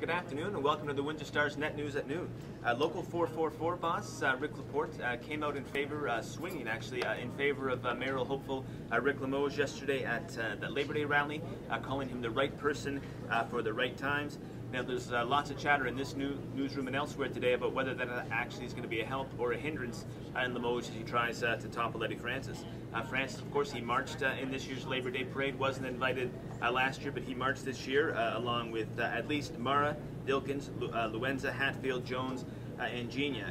Good afternoon and welcome to the Windsor Star's Net News at Noon. Local 444 boss Rick Laporte came out in favor, swinging actually, in favor of mayoral hopeful Rick Limoges yesterday at the Labor Day rally, calling him the right person for the right times. Now there's lots of chatter in this newsroom and elsewhere today about whether that actually is going to be a help or a hindrance in Limoges as he tries to topple Eddie Francis. Francis, of course, he marched in this year's Labor Day parade, wasn't invited last year, but he marched this year along with at least Mara, Dilkins, Luenza, Hatfield, Jones, and Genia.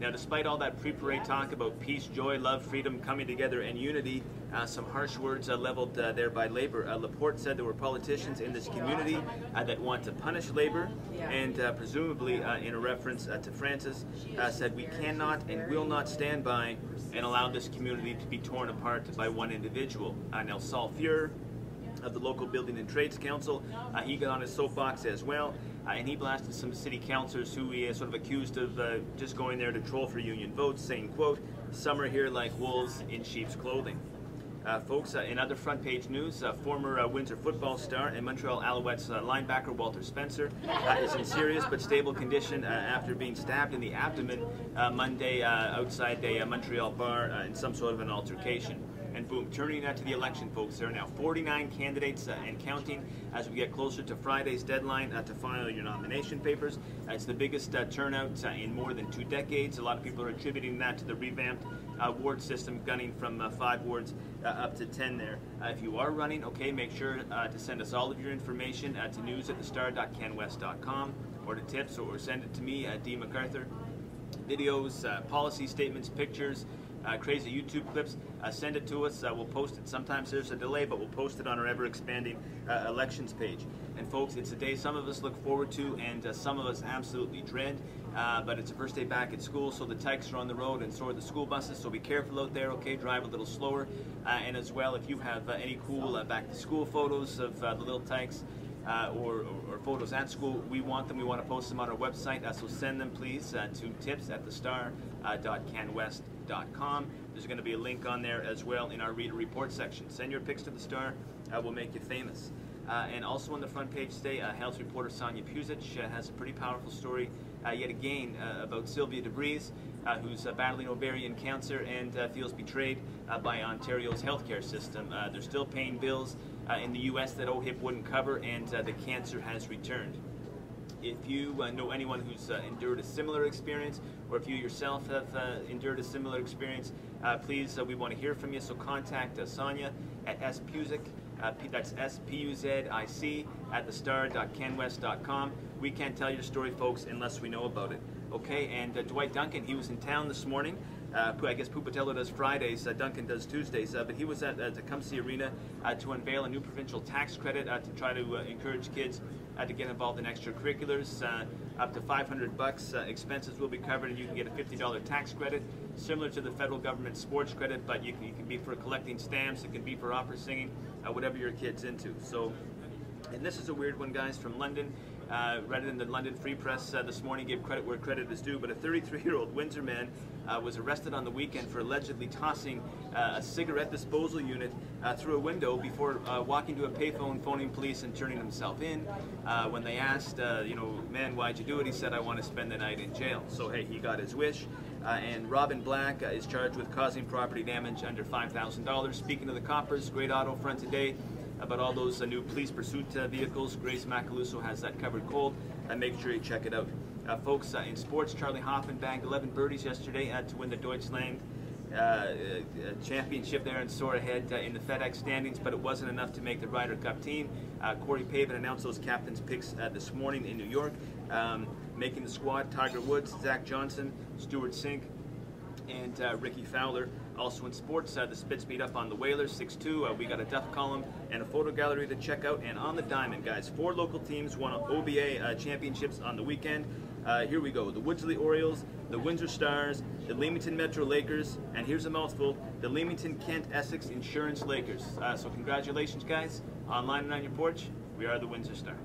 Now, despite all that pre-parade talk about peace, joy, love, freedom, coming together, and unity, some harsh words leveled there by Labour. Laporte said there were politicians in this community that want to punish Labour, and presumably in a reference to Francis, said we cannot and will not stand by and allow this community to be torn apart by one individual. Now, Saul Fuhrer of the local Building and Trades Council, he got on his soapbox as well, and he blasted some city councillors who he sort of accused of just going there to troll for union votes, saying, quote, "Some are here like wolves in sheep's clothing." Folks, in other front page news, former Windsor football star and Montreal Alouettes linebacker Walter Spencer is in serious but stable condition after being stabbed in the abdomen Monday outside a Montreal bar in some sort of an altercation. And boom, turning to the election, folks. There are now 49 candidates and counting as we get closer to Friday's deadline to file your nomination papers. It's the biggest turnout in more than 2 decades. A lot of people are attributing that to the revamped ward system, gunning from 5 wards up to 10 there. If you are running, okay, make sure to send us all of your information to news@thestar.canwest.com or to tips, or send it to me, D. McArthur. Videos, policy statements, pictures, crazy YouTube clips, send it to us. We'll post it. Sometimes there's a delay, but we'll post it on our ever-expanding elections page. And folks, it's a day some of us look forward to and some of us absolutely dread, but it's the first day back at school, so the tykes are on the road and so are the school buses, so be careful out there, okay? Drive a little slower. And as well, if you have any cool back-to-school photos of the little tykes, or photos at school, we want them. We want to post them on our website, so send them please to tips@thestar.canwest.com. There's going to be a link on there as well in our reader report section. Send your pics to the Star. We'll make you famous. And also on the front page today, health reporter Sonia Pusic has a pretty powerful story yet again about Sylvia DeVries, who's battling ovarian cancer and feels betrayed by Ontario's healthcare system. They're still paying bills in the U.S. that OHIP wouldn't cover, and the cancer has returned. If you know anyone who's endured a similar experience, or if you yourself have endured a similar experience, please, we want to hear from you, so contact Sonia at spuzic, that's SPUZIC, @thestar.canwest.com. We can't tell your story, folks, unless we know about it. Okay, and Dwight Duncan, he was in town this morning. I guess Pupatello does Fridays, Duncan does Tuesdays, but he was at the Tecumseh Arena to unveil a new provincial tax credit to try to encourage kids to get involved in extracurriculars. Up to $500 expenses will be covered, and you can get a $50 tax credit, similar to the federal government sports credit, but you can be for collecting stamps, it can be for opera singing, whatever your kid's into. So, and this is a weird one, guys, from London. Read it in the London Free Press this morning, gave credit where credit is due, but a 33-year-old Windsor man was arrested on the weekend for allegedly tossing a cigarette disposal unit through a window before walking to a payphone, phoning police, and turning himself in. When they asked, man, why'd you do it? He said, I want to spend the night in jail. So, hey, he got his wish. And Robin Black is charged with causing property damage under $5,000. Speaking of the coppers, great auto front today about all those new police pursuit vehicles. Grace Macaluso has that covered cold, and make sure you check it out. Folks, in sports, Charlie Hoffman bagged 11 birdies yesterday to win the Deutschland championship there and soar ahead in the FedEx standings, but it wasn't enough to make the Ryder Cup team. Corey Pavin announced those captains' picks this morning in New York. Making the squad, Tiger Woods, Zach Johnson, Stuart Sink, and Ricky Fowler. Also in sports, the Spits meet up on the Whalers, 6-2. We got a Duff column and a photo gallery to check out. And on the diamond, guys, 4 local teams won OBA championships on the weekend. Here we go. The Woodsley Orioles, the Windsor Stars, the Leamington Metro Lakers, and here's a mouthful, the Leamington Kent Essex Insurance Lakers. So congratulations, guys. Online and on your porch, we are the Windsor Star.